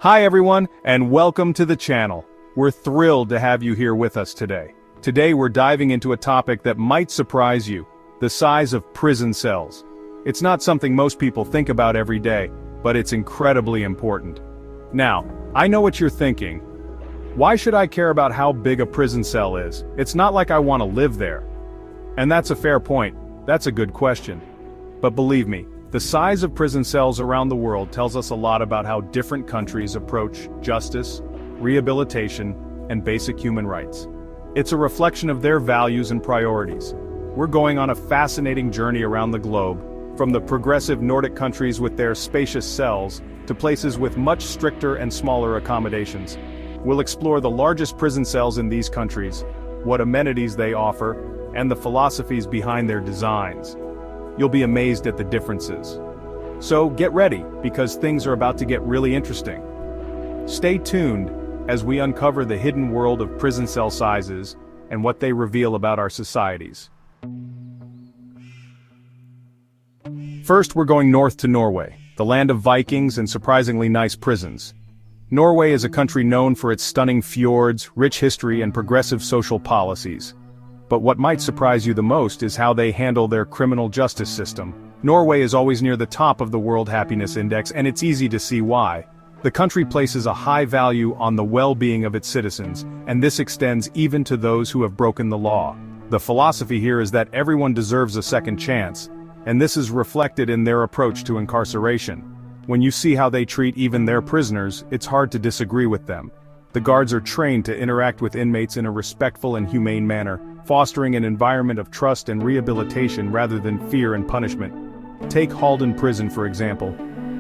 Hi everyone, and welcome to the channel. We're thrilled to have you here with us today. Today we're diving into a topic that might surprise you, the size of prison cells. It's not something most people think about every day, but it's incredibly important. Now, I know what you're thinking. Why should I care about how big a prison cell is? It's not like I want to live there. And that's a fair point. That's a good question. But believe me, the size of prison cells around the world tells us a lot about how different countries approach justice, rehabilitation, and basic human rights. It's a reflection of their values and priorities. We're going on a fascinating journey around the globe, from the progressive Nordic countries with their spacious cells, to places with much stricter and smaller accommodations. We'll explore the largest prison cells in these countries, what amenities they offer, and the philosophies behind their designs. You'll be amazed at the differences. So get ready, because things are about to get really interesting. Stay tuned as we uncover the hidden world of prison cell sizes and what they reveal about our societies. First, we're going north to Norway, the land of Vikings and surprisingly nice prisons. Norway is a country known for its stunning fjords, rich history, and progressive social policies. But what might surprise you the most is how they handle their criminal justice system. Norway is always near the top of the World Happiness Index, and it's easy to see why. The country places a high value on the well-being of its citizens, and this extends even to those who have broken the law. The philosophy here is that everyone deserves a second chance, and this is reflected in their approach to incarceration. When you see how they treat even their prisoners, it's hard to disagree with them. The guards are trained to interact with inmates in a respectful and humane manner, fostering an environment of trust and rehabilitation rather than fear and punishment. Take Halden Prison for example.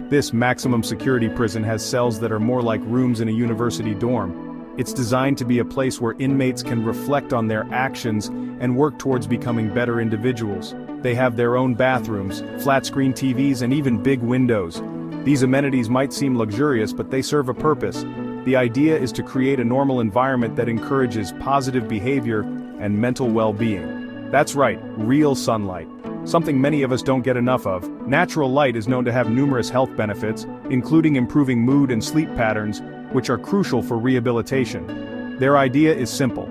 This maximum security prison has cells that are more like rooms in a university dorm. It's designed to be a place where inmates can reflect on their actions and work towards becoming better individuals. They have their own bathrooms, flat-screen TVs, and even big windows. These amenities might seem luxurious, but they serve a purpose. The idea is to create a normal environment that encourages positive behavior and mental well-being. That's right, real sunlight. Something many of us don't get enough of. Natural light is known to have numerous health benefits, including improving mood and sleep patterns, which are crucial for rehabilitation. Their idea is simple.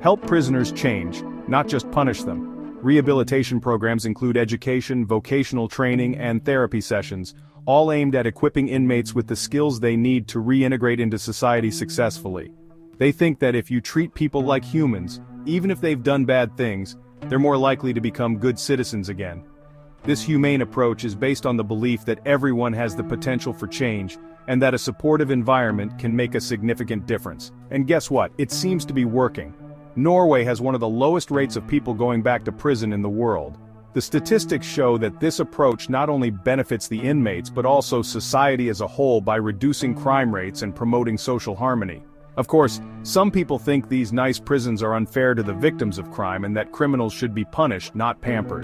Help prisoners change, not just punish them. Rehabilitation programs include education, vocational training, and therapy sessions, all aimed at equipping inmates with the skills they need to reintegrate into society successfully. They think that if you treat people like humans, even if they've done bad things, they're more likely to become good citizens again. This humane approach is based on the belief that everyone has the potential for change, and that a supportive environment can make a significant difference. And guess what? It seems to be working. Norway has one of the lowest rates of people going back to prison in the world. The statistics show that this approach not only benefits the inmates but also society as a whole by reducing crime rates and promoting social harmony. Of course, some people think these nice prisons are unfair to the victims of crime and that criminals should be punished, not pampered.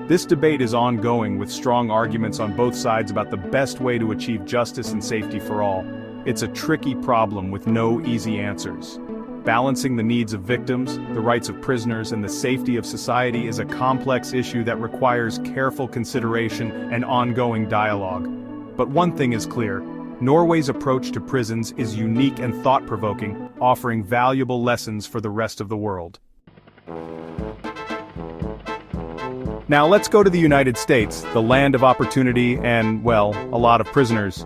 This debate is ongoing with strong arguments on both sides about the best way to achieve justice and safety for all. It's a tricky problem with no easy answers. Balancing the needs of victims, the rights of prisoners, and the safety of society is a complex issue that requires careful consideration and ongoing dialogue. But one thing is clear. Norway's approach to prisons is unique and thought-provoking, offering valuable lessons for the rest of the world. Now let's go to the United States, the land of opportunity and, well, a lot of prisoners.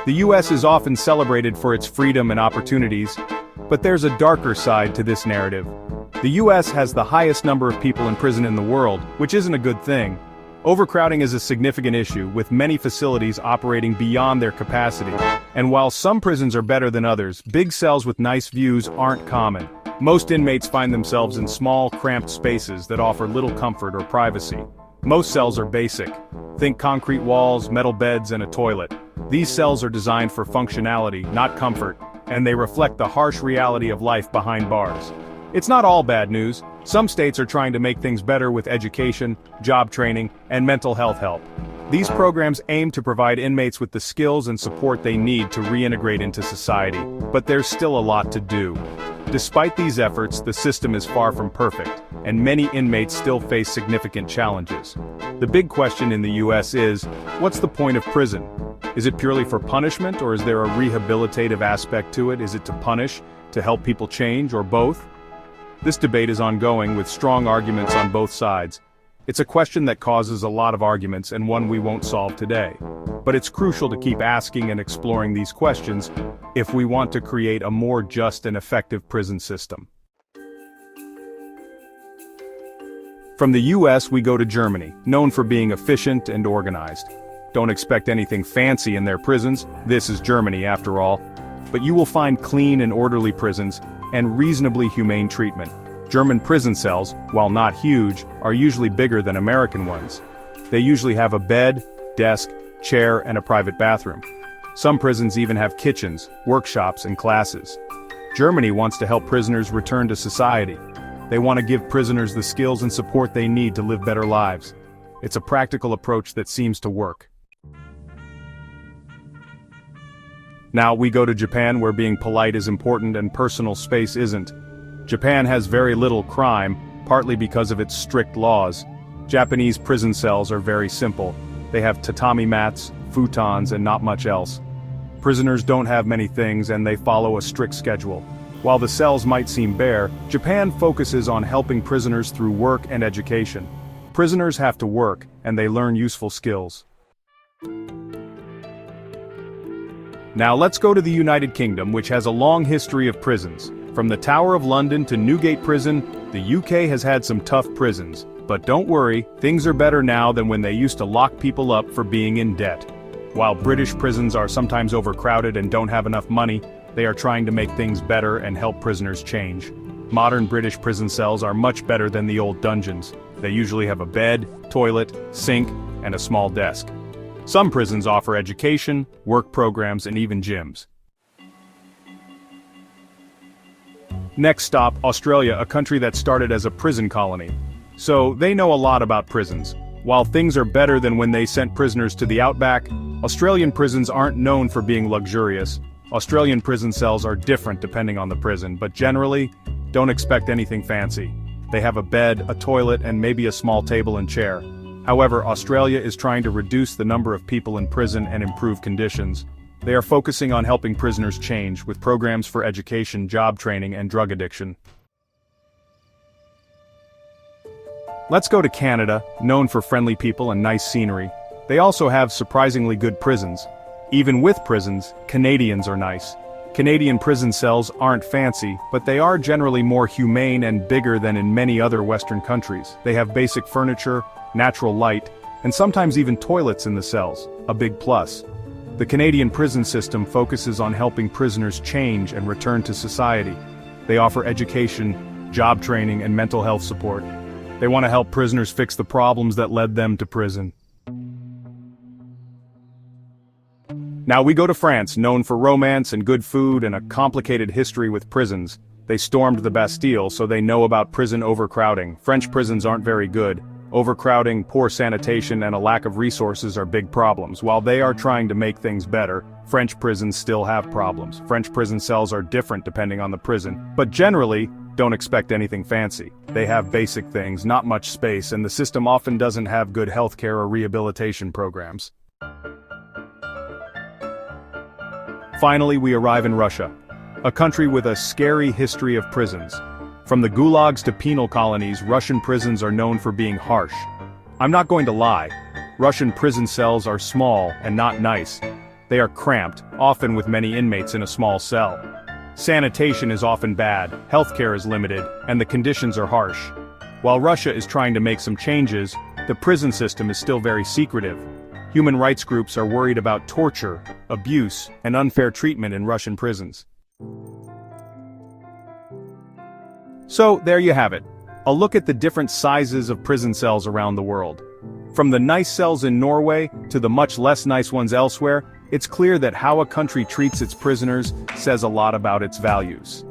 The US is often celebrated for its freedom and opportunities, but there's a darker side to this narrative. The US has the highest number of people in prison in the world, which isn't a good thing. Overcrowding is a significant issue, with many facilities operating beyond their capacity. And while some prisons are better than others, big cells with nice views aren't common. Most inmates find themselves in small, cramped spaces that offer little comfort or privacy. Most cells are basic. Think concrete walls, metal beds, and a toilet. These cells are designed for functionality, not comfort, and they reflect the harsh reality of life behind bars. It's not all bad news. Some states are trying to make things better with education, job training, and mental health help. These programs aim to provide inmates with the skills and support they need to reintegrate into society, but there's still a lot to do. Despite these efforts, the system is far from perfect, and many inmates still face significant challenges. The big question in the US is, what's the point of prison? Is it purely for punishment, or is there a rehabilitative aspect to it? Is it to punish, to help people change, or both? This debate is ongoing with strong arguments on both sides. It's a question that causes a lot of arguments and one we won't solve today. But it's crucial to keep asking and exploring these questions if we want to create a more just and effective prison system. From the US, we go to Germany, known for being efficient and organized. Don't expect anything fancy in their prisons, this is Germany after all. But you will find clean and orderly prisons, and reasonably humane treatment. German prison cells, while not huge, are usually bigger than American ones. They usually have a bed, desk, chair, and a private bathroom. Some prisons even have kitchens, workshops, and classes. Germany wants to help prisoners return to society. They want to give prisoners the skills and support they need to live better lives. It's a practical approach that seems to work. Now we go to Japan, where being polite is important and personal space isn't. Japan has very little crime, partly because of its strict laws. Japanese prison cells are very simple. They have tatami mats, futons, and not much else. Prisoners don't have many things, and they follow a strict schedule. While the cells might seem bare, Japan focuses on helping prisoners through work and education. Prisoners have to work, and they learn useful skills. Now let's go to the United Kingdom, which has a long history of prisons. From the Tower of London to Newgate Prison, the UK has had some tough prisons. But don't worry, things are better now than when they used to lock people up for being in debt. While British prisons are sometimes overcrowded and don't have enough money, they are trying to make things better and help prisoners change. Modern British prison cells are much better than the old dungeons. They usually have a bed, toilet, sink, and a small desk. Some prisons offer education, work programs, and even gyms. Next stop, Australia, a country that started as a prison colony. So, they know a lot about prisons. While things are better than when they sent prisoners to the outback, Australian prisons aren't known for being luxurious. Australian prison cells are different depending on the prison, but generally, don't expect anything fancy. They have a bed, a toilet, and maybe a small table and chair. However, Australia is trying to reduce the number of people in prison and improve conditions. They are focusing on helping prisoners change, with programs for education, job training, and drug addiction. Let's go to Canada, known for friendly people and nice scenery. They also have surprisingly good prisons. Even with prisons, Canadians are nice. Canadian prison cells aren't fancy, but they are generally more humane and bigger than in many other Western countries. They have basic furniture, natural light, and sometimes even toilets in the cells, a big plus. The Canadian prison system focuses on helping prisoners change and return to society. They offer education, job training, and mental health support. They want to help prisoners fix the problems that led them to prison. Now we go to France, known for romance and good food and a complicated history with prisons. They stormed the Bastille, so they know about prison overcrowding. French prisons aren't very good. Overcrowding, poor sanitation, and a lack of resources are big problems. While they are trying to make things better, French prisons still have problems. French prison cells are different depending on the prison, but generally, don't expect anything fancy. They have basic things, not much space, and the system often doesn't have good healthcare or rehabilitation programs. Finally, we arrive in Russia, a country with a scary history of prisons. From the gulags to penal colonies, Russian prisons are known for being harsh. I'm not going to lie, Russian prison cells are small and not nice. They are cramped, often with many inmates in a small cell. Sanitation is often bad, healthcare is limited, and the conditions are harsh. While Russia is trying to make some changes, the prison system is still very secretive. Human rights groups are worried about torture, abuse, and unfair treatment in Russian prisons. So, there you have it. A look at the different sizes of prison cells around the world. From the nice cells in Norway to the much less nice ones elsewhere, it's clear that how a country treats its prisoners says a lot about its values.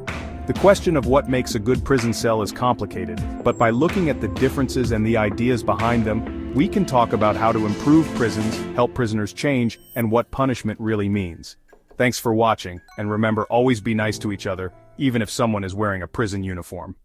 The question of what makes a good prison cell is complicated, but by looking at the differences and the ideas behind them, we can talk about how to improve prisons, help prisoners change, and what punishment really means. Thanks for watching, and remember, always be nice to each other, even if someone is wearing a prison uniform.